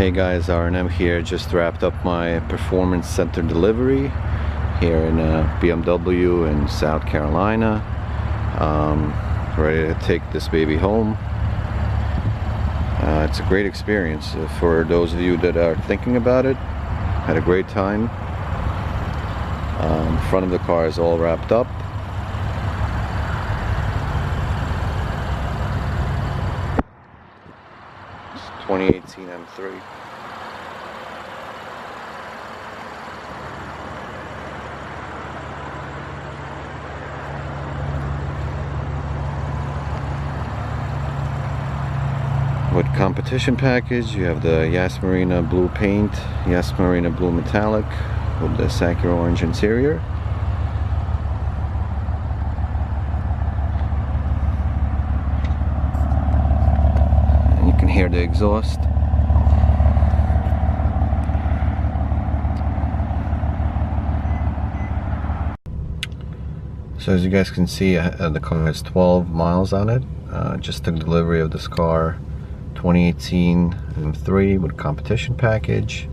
Hey guys, R&M here. Just wrapped up my performance center delivery here in BMW in South Carolina. Ready to take this baby home. It's a great experience for those of you that are thinking about it. Had a great time. Front of the car is all wrapped up. It's 2018 M3. With competition package, you have the Yas Marina blue paint, Yas Marina blue metallic with the Sakura orange interior. And you can hear the exhaust. So as you guys can see, the car has 12 miles on it. Just took delivery of this car, 2018 M3 with competition package.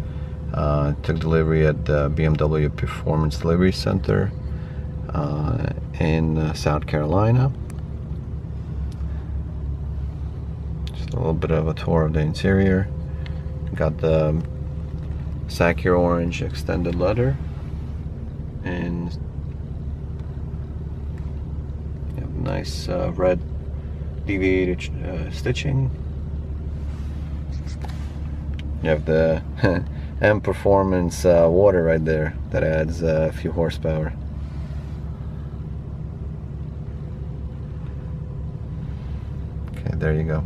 Took delivery at the BMW Performance Delivery Center in South Carolina. Just a little bit of a tour of the interior. Got the Sakura orange extended leather and nice red deviated stitching. You have the M Performance water right there that adds a few horsepower. Okay, there you go.